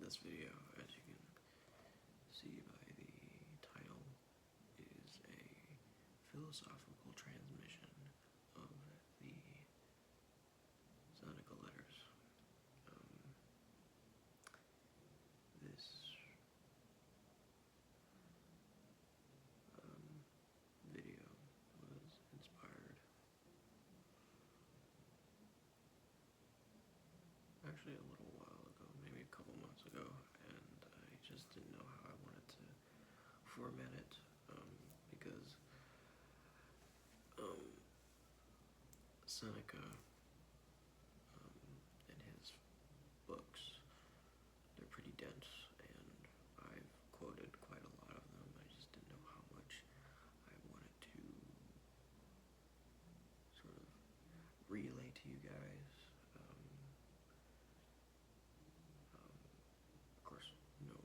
this video, as you can see by the title, is a philosophical transmission of the Seneca letters. This video was inspired actually a little while ago, maybe a couple months ago, and I just didn't know how I wanted to format it, because Seneca, in his books, they're pretty dense, and I've quoted quite a lot of them. I just didn't know how much I wanted to sort of relay to you guys. Of course, no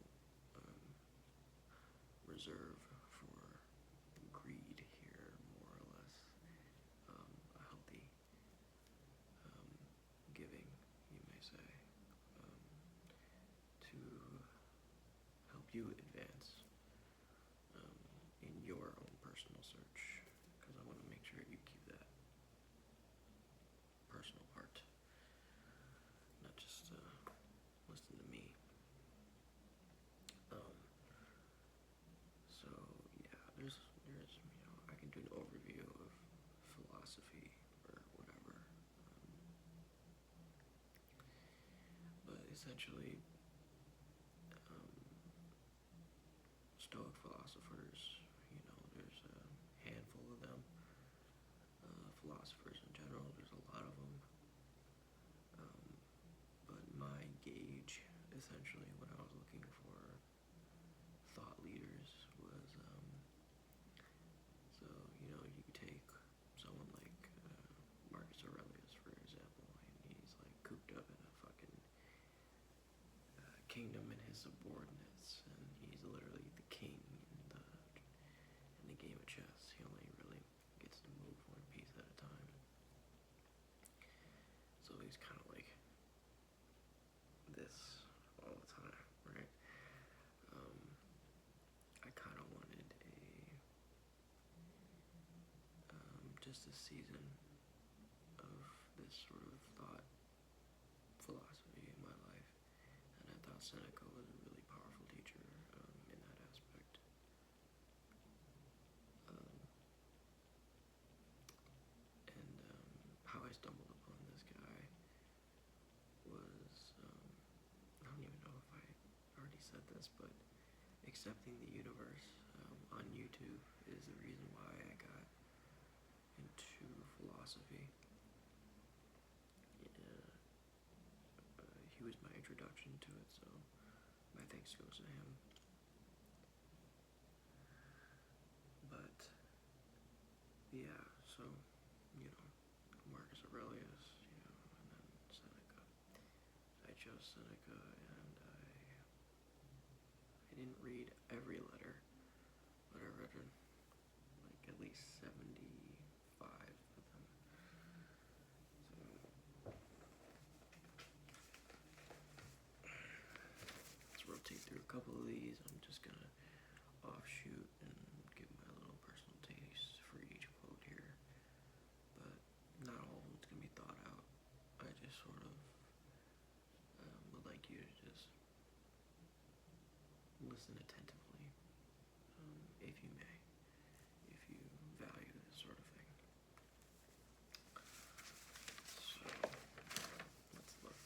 reserve for greed here, more or less. A healthy giving, you may say, to help you advance in your own personal search, because I want to make sure you keep that personal part, not just listen to me. So yeah, there's I can do an overview of philosophy or whatever, but essentially, Stoic philosophers, there's a handful of them. Philosophers in general, there's a lot of them. But my gauge, essentially, when I was looking for thought leaders, was so you take someone like Marcus Aurelius, for example, and he's like cooped up in a fucking kingdom in his subordinates, and he's literally the king in the game of chess. He only really gets to move one piece at a time. So he's kind of like this all the time, right? I kind of wanted just a season of this sort of thought philosophy in my life, and I thought Seneca was a really powerful teacher in that aspect. And how I stumbled upon this guy was, I don't even know if I already said this, but Accepting the Universe on YouTube is the reason why I got into philosophy. He was my introduction to it, so my thanks goes to him. But yeah, so Marcus Aurelius, and then Seneca. I chose Seneca, and I didn't read every letter, but I read like at least 75 of them. So let's rotate through a couple of these. I'm just gonna offshoot and give my little personal taste for each quote here, but not all of it's gonna be thought out. I just sort of would like you to just listen attentively, if you may, if you value this sort of thing. So let's look.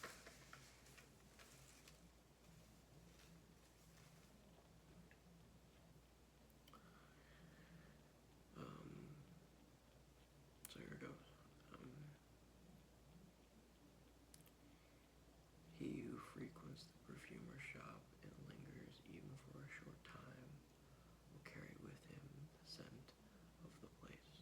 So here it goes. He who frequents the perfumer's shop and lingers even for a short time will carry with him the scent of the place.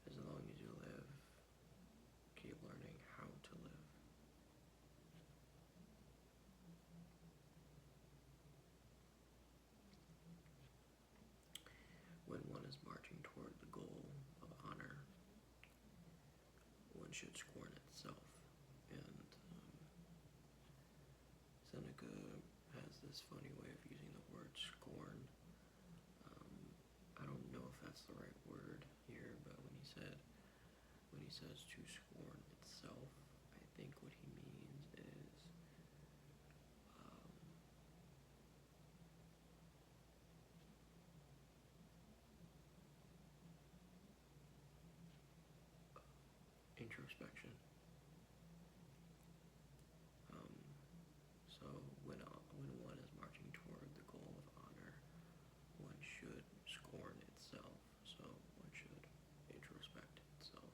As long as you live, keep learning how to live. When one is marching toward the goal of honor, one should scorn itself. And Seneca has this funny way of using the word scorn. I don't know if that's the right word here, but when he says to scorn itself, I think what he means is introspection. So when one is marching toward the goal of honor, one should scorn itself. So one should introspect itself.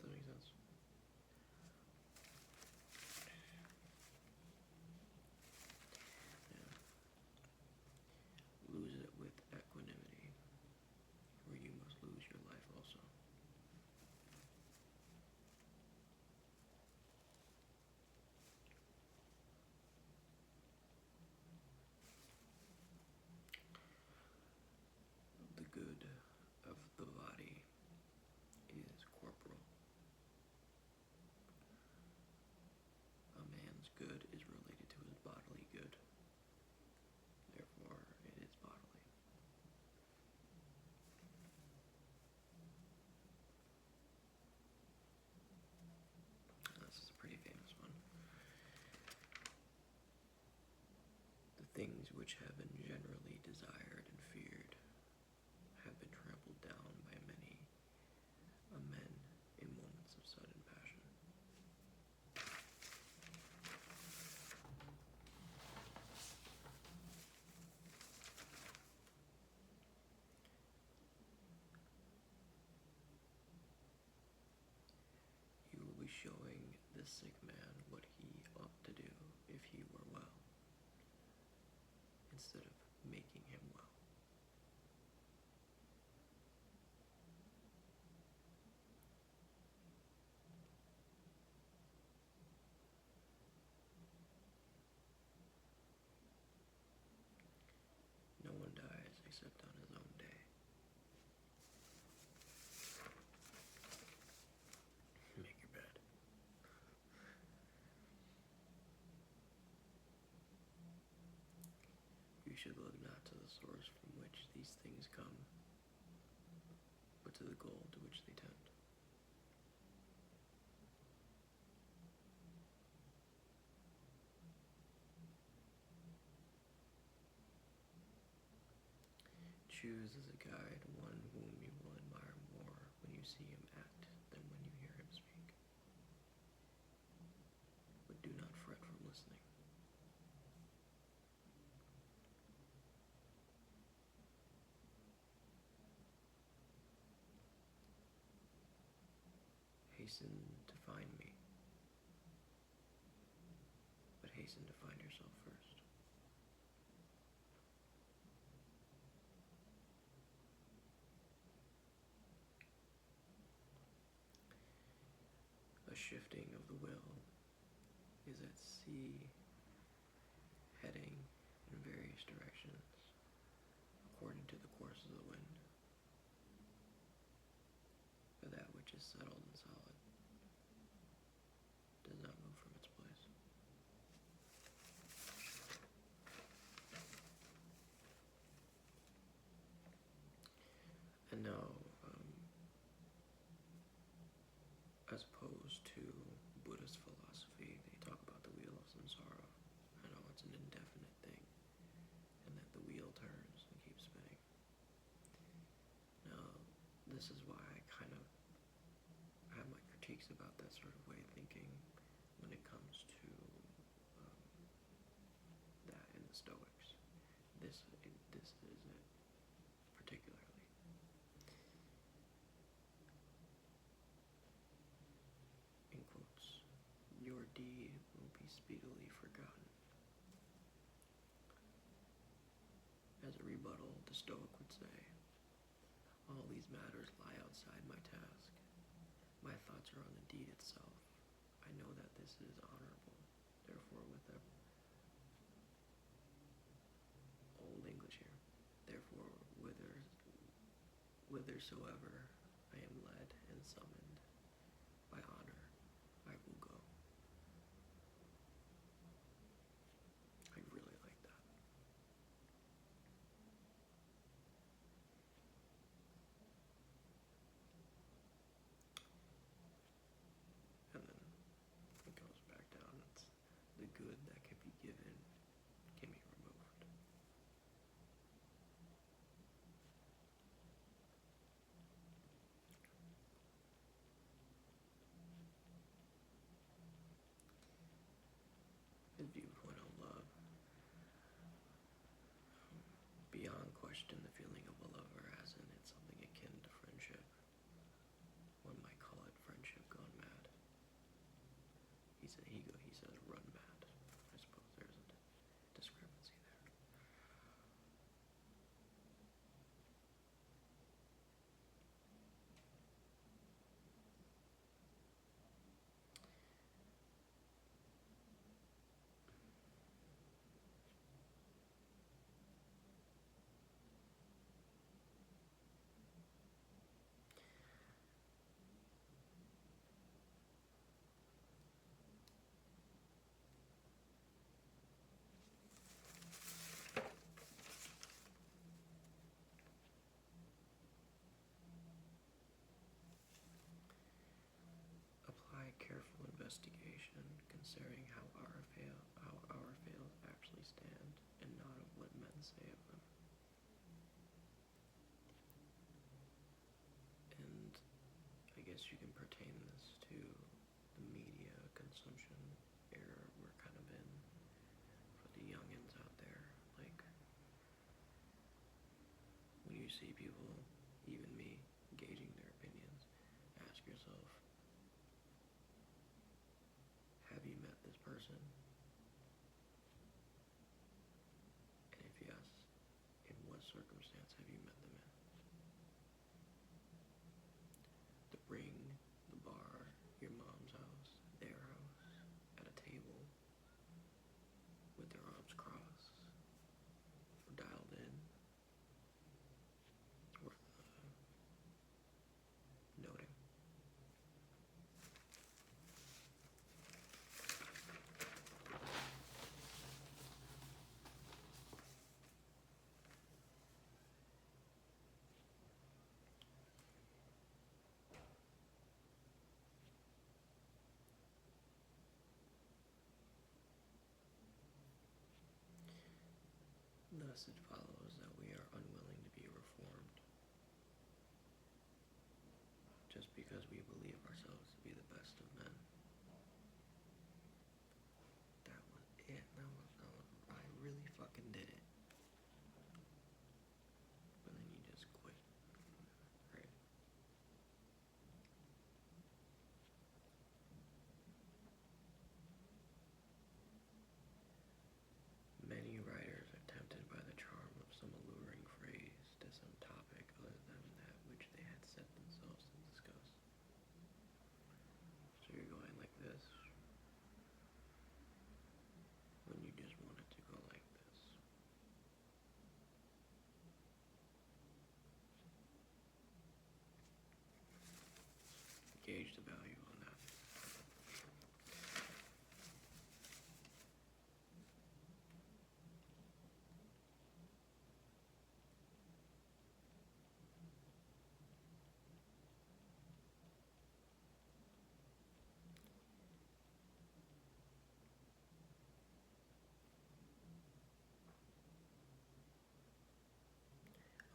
Does that make sense? Yeah. Lose it with equanimity, or you must lose your life also. The good of the body is corporal. A man's good is related to his bodily good. Therefore, it is bodily. This is a pretty famous one. The things which have been generally desired and feared have been trampled down by many a men in moments of sudden passion. You will be showing this sick man what he ought to do if he were well, instead of making him well. No one dies except on his own day. Make your bed. You should look not to the source from which these things come, but to the goal to which they tend. Choose as a guide one whom you will admire more when you see him act than when you hear him speak. But do not fret from listening. Hasten to find me, but hasten to find yourself first. A shifting of the will is at sea, heading in various directions according to the course of the wind. But that which is settled and solid does not move from its place. And now, as opposed to Buddhist philosophy, they talk about the wheel of samsara. I know it's an indefinite thing, and that the wheel turns and keeps spinning. Now, this is why I kind of have my critiques about that sort of way of thinking when it comes to that in the Stoics. This is it particularly. In quotes, your deed will be speedily forgotten. As a rebuttal, the Stoic would say, all these matters lie outside my task. My thoughts are on the deed itself. I know that this is honorable. Therefore, whithersoever I am led and summoned by honor, I will go. I really like that. And then it goes back down. It's the good that can be given can be removed. His viewpoint on love. Beyond question, the feeling of a lover has in it something akin to friendship. One might call it friendship gone mad. He says run mad. I suppose there's a discrepancy there. Apply careful investigation, considering how our fails actually stand, and not of what men say of them. And I guess you can pertain this to the media consumption era we're kind of in for the youngins out there. Like, when you see people, even me, gauging their opinions, ask yourself, have you met this person? And if yes, in what circumstance have you met them in? The ring, the bar, your mom's house, their house, at a table, with their arms crossed, or dialed in, worth noting. Thus it follows that we are unwilling to be reformed, just because we believe ourselves to be the best of men. That was it. I really fucking did it. But then you just quit, right? Many writers are tempted by the charm of some alluring phrase to some topic other than that which they had set themselves to discuss. So you're going like this when you just wanted to go like this. Gauge the value on that.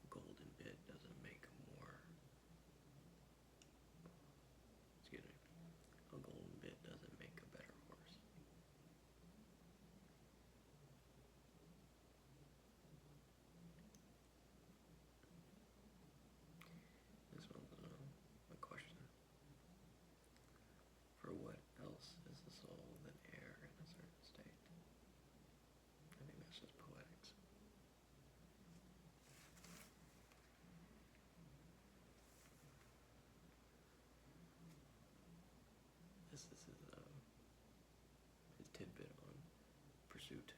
A golden bit doesn't make a more, excuse me, a golden bit doesn't make a better horse. This one's a question. For what else is the soul than air in a certain state? I think that's just poetics. This is his tidbit on pursuit,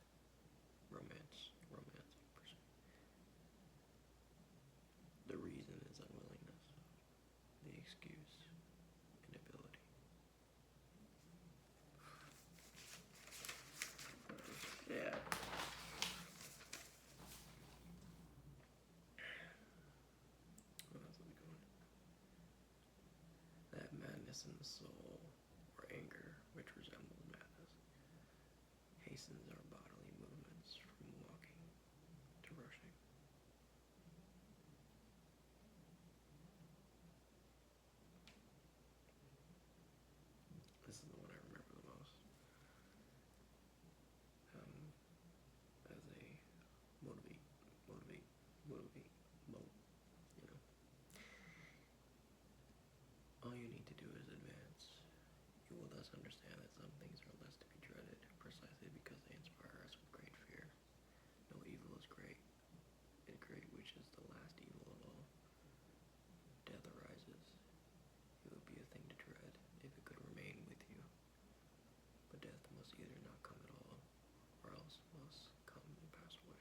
romantic pursuit. The reason is unwillingness. lessens soul or anger, which resembles madness, hastens our bodily movements from walking to rushing. This is the one I remember the most. As a motivate, motivate, motivate, you know. All you need to do is advance. You will thus understand that some things are less to be dreaded, precisely because they inspire us with great fear. No evil is great, and great which is the last evil of all. Death arises. It would be a thing to dread if it could remain with you. But death must either not come at all, or else must come and pass away.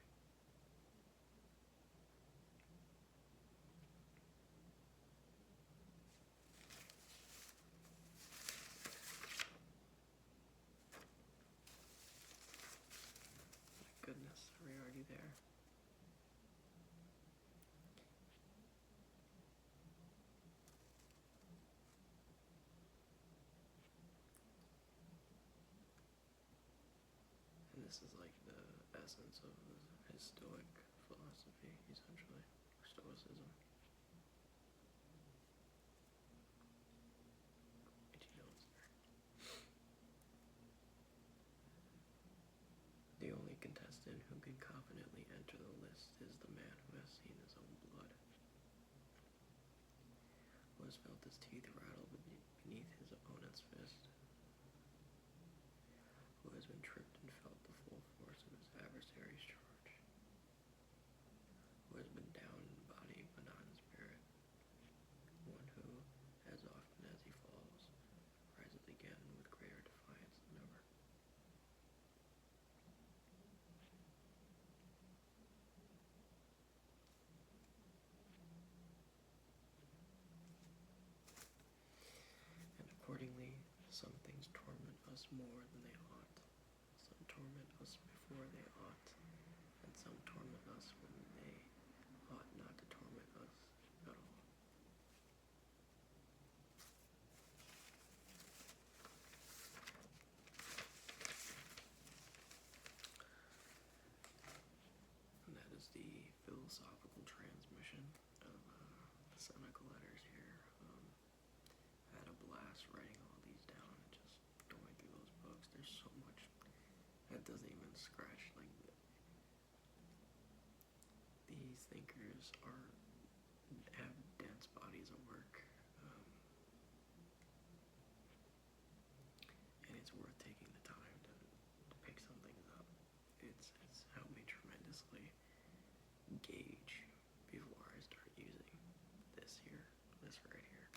My goodness, are we already there? And this is like the essence of his Stoic philosophy, essentially, or Stoicism. The only contestant who can confidently enter the list is the man who has seen his own blood, who has felt his teeth rattle beneath his opponent's fist, who has been tripped and felt the full force of his adversary's charge, who has been down in body but not in spirit, one who, as often as he falls, rises again with greater defiance than ever. And accordingly, some things torment us more than they ought, some torment us before they ought, and some torment us when they ought not to torment us at all. And that is the philosophical transmission of the Seneca letters here. I had a blast writing all these down and just going through those books. There's so much that doesn't even scratch. Like, these thinkers have dense bodies of work, and it's worth taking the time to pick some things up. It's helped me tremendously gauge before I start using this right here.